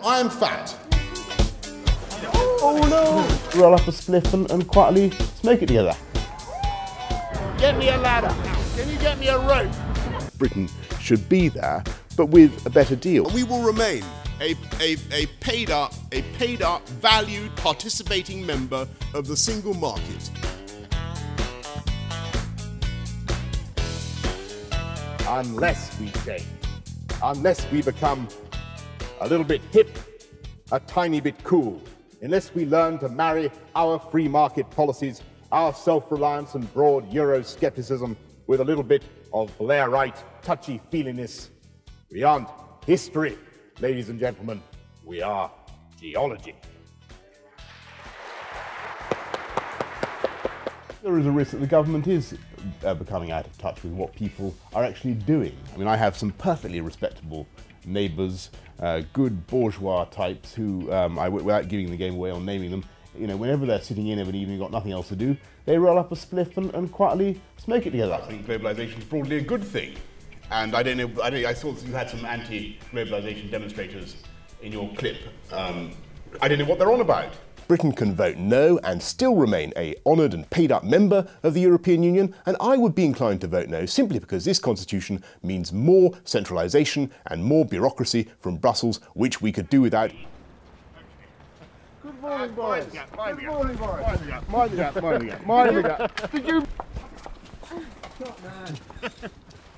I am fat. Oh no! Roll up a spliff and quietly smoke it together. Get me a ladder. Can you get me a rope? Britain should be there, but with a better deal. We will remain a paid up, valued, participating member of the single market. Unless we change. Unless we become a little bit hip, a tiny bit cool. Unless we learn to marry our free market policies, our self-reliance and broad Euroscepticism with a little bit of Blairite touchy-feeliness. We aren't history, ladies and gentlemen. We are geology. There is a risk that the government is becoming out of touch with what people are actually doing. I mean, I have some perfectly respectable neighbours, good bourgeois types who, without giving the game away or naming them, you know, whenever they're sitting in of an evening, got nothing else to do, they roll up a spliff and quietly smoke it together. I think globalisation is broadly a good thing. And I thought you had some anti-globalisation demonstrators in your clip. I don't know what they're on about. Britain can vote no and still remain a honoured and paid up member of the European Union, and I would be inclined to vote no simply because this constitution means more centralisation and more bureaucracy from Brussels, which we could do without. Good morning, Boris. Good morning, Boris. Mind the gap. Mind the gap. Did you...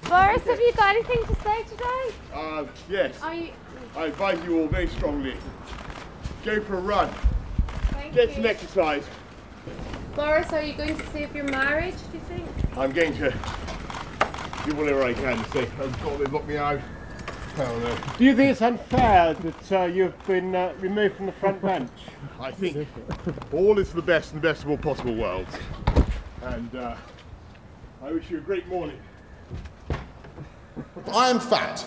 Boris, have you got anything to say today? Yes. I advise you all very strongly. Go for a run. Get some exercise. Boris, are you going to save your marriage, do you think? I'm going to do whatever I can to say, oh God, they locked me out. Oh no. Do you think it's unfair that you've been removed from the front bench? I think all is for the best and the best of all possible worlds. And I wish you a great morning. I am fat.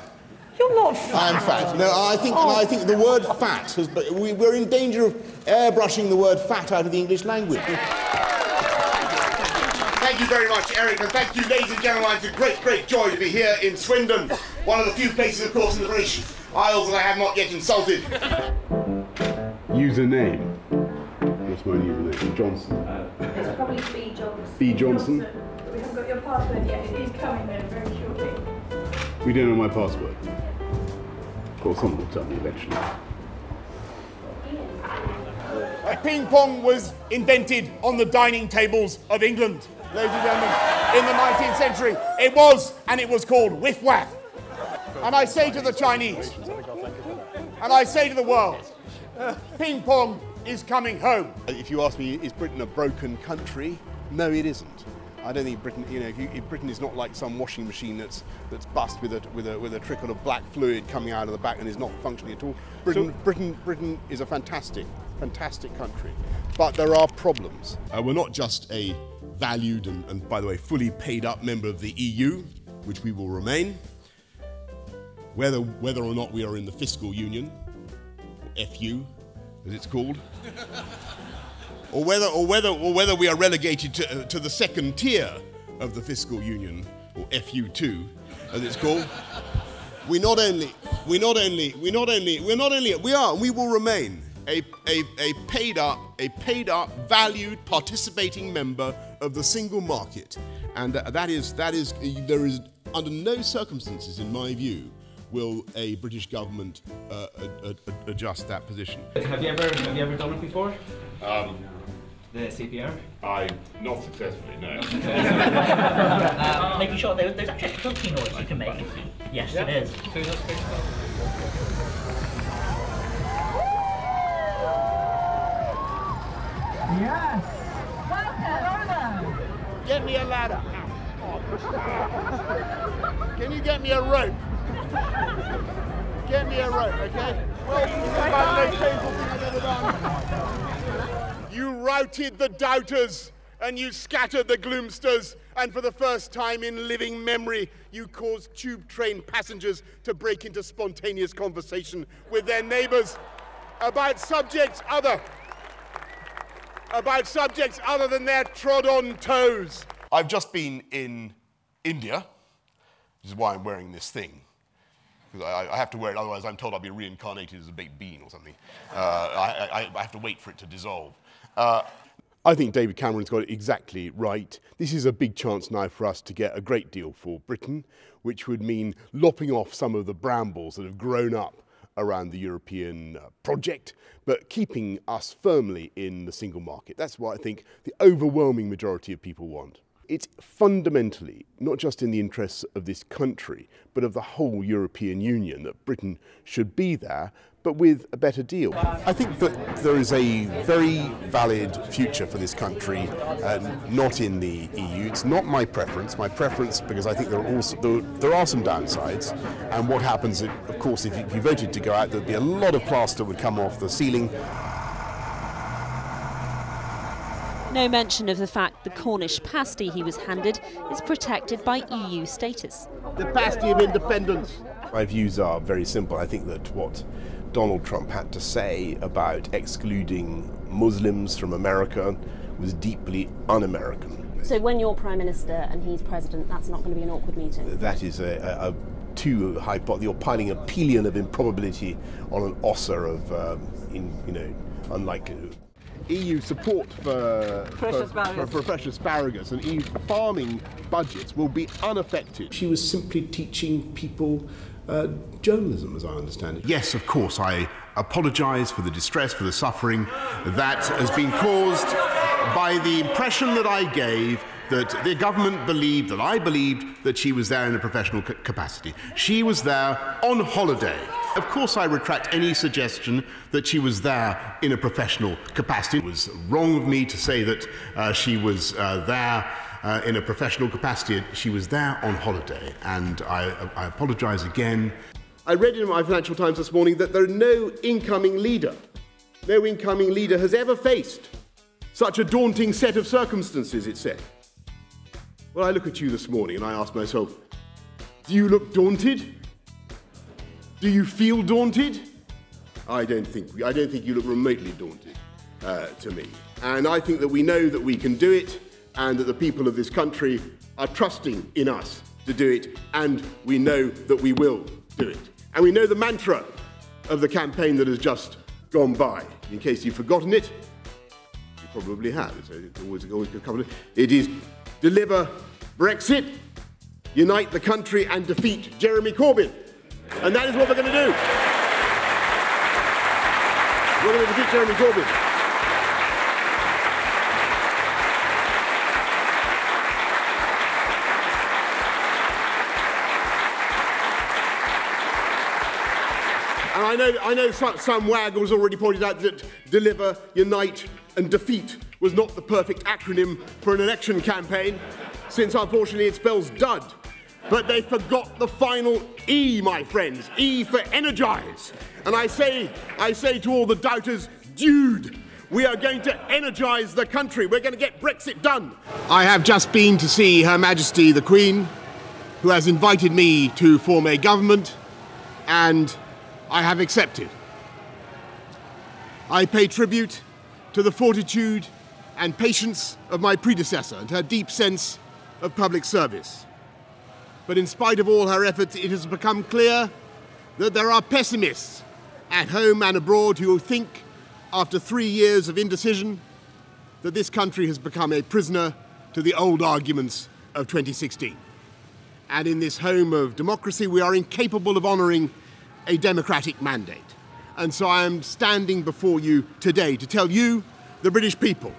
You're not fat. I am fat. No, I think the word fat has. We're in danger of airbrushing the word fat out of the English language. Thank you very much, Eric, and thank you, ladies and gentlemen. It's a great, great joy to be here in Swindon, one of the few places, of course, in the British Isles that I have not yet insulted. Username. What's my username? Johnson. It's probably B. Johnson. B. Johnson. We haven't got your password yet. It is coming there very shortly. We don't know my password. Of course, someone will tell me eventually. Ping pong was invented on the dining tables of England, ladies and gentlemen, in the 19th century. It was, and it was called whiff-waff. And I say to the Chinese, and I say to the world, ping pong is coming home. If you ask me, is Britain a broken country? No, it isn't. I don't think Britain, you know, if Britain is not like some washing machine that's bust with a trickle of black fluid coming out of the back and is not functioning at all. Britain is a fantastic country, but there are problems. We're not just a valued and, by the way, fully paid up member of the EU, which we will remain. Whether or not we are in the fiscal union, or FU, as it's called. Or whether we are relegated to the second tier of the fiscal union, or FU2, as it's called. We will remain a paid up, valued, participating member of the single market, and there is under no circumstances, in my view, will a British government adjust that position. Have you ever done it before? The CPR? Not successfully, no. Making sure there's actually a cookie noise you can make. Yes, it is. Yes! Welcome! Hello there! Get me a ladder. Can you get me a rope? Get me a rope, okay? You routed the doubters and you scattered the gloomsters, and for the first time in living memory, you caused tube train passengers to break into spontaneous conversation with their neighbours about subjects other than their trod-on toes. I've just been in India, which is why I'm wearing this thing. because I have to wear it, otherwise I'm told I'll be reincarnated as a baked bean or something. I have to wait for it to dissolve. I think David Cameron's got it exactly right. This is a big chance now for us to get a great deal for Britain, which would mean lopping off some of the brambles that have grown up around the European project, but keeping us firmly in the single market. That's what I think the overwhelming majority of people want. It's fundamentally not just in the interests of this country, but of the whole European Union that Britain should be there, but with a better deal. I think that there is a very valid future for this country, not in the EU. It's not my preference. My preference, because I think there are some downsides, and what happens, of course, if you voted to go out, there'd be a lot of plaster would come off the ceiling. No mention of the fact the Cornish pasty he was handed is protected by EU status. The pasty of independence. My views are very simple. I think that what Donald Trump had to say about excluding Muslims from America was deeply un-American. So when you're Prime Minister and he's President, that's not going to be an awkward meeting? That is too high. You're piling a pillion of improbability on an ossa of, unlikelihood. EU support for fresh asparagus and EU farming budgets will be unaffected. She was simply teaching people journalism, as I understand it. Yes, of course, I apologise for the distress, for the suffering that has been caused by the impression that I gave that the government believed, that I believed, that she was there in a professional capacity. She was there on holiday. Of course I retract any suggestion that she was there in a professional capacity. It was wrong of me to say that she was there in a professional capacity. She was there on holiday, and I apologise again. I read in my Financial Times this morning that no incoming leader has ever faced such a daunting set of circumstances, it said. Well, I look at you this morning and I ask myself, do you look daunted? Do you feel daunted? I don't think you look remotely daunted to me. And I think that we know that we can do it, and that the people of this country are trusting in us to do it, and we know that we will do it. And we know the mantra of the campaign that has just gone by. In case you've forgotten it, you probably have. It's always a couple of. It is deliver Brexit, unite the country, and defeat Jeremy Corbyn. And that is what we're going to do. We're going to defeat Jeremy Corbyn. And I know some wag has already pointed out that deliver, unite, and defeat was not the perfect acronym for an election campaign, since unfortunately it spells dud. But they forgot the final E, my friends. E for energize. And I say to all the doubters, dude, we are going to energize the country. We're going to get Brexit done. I have just been to see Her Majesty the Queen, who has invited me to form a government, and I have accepted. I pay tribute to the fortitude and patience of my predecessor and her deep sense of public service. But in spite of all her efforts, it has become clear that there are pessimists at home and abroad who think, after 3 years of indecision, that this country has become a prisoner to the old arguments of 2016. And in this home of democracy, we are incapable of honouring a democratic mandate. And so I am standing before you today to tell you, the British people,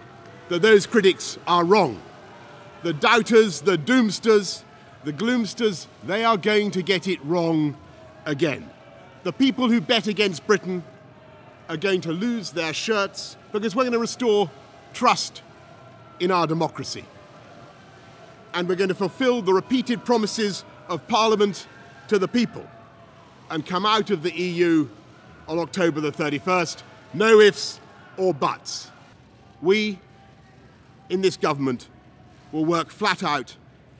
that those critics are wrong. The doubters, the doomsters, the gloomsters, they are going to get it wrong again. The people who bet against Britain are going to lose their shirts, because we're going to restore trust in our democracy. And we're going to fulfil the repeated promises of Parliament to the people and come out of the EU on October the 31st. No ifs or buts. We, in this government, will work flat out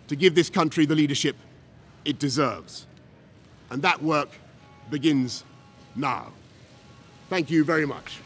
to give this country the leadership it deserves. And that work begins now. Thank you very much.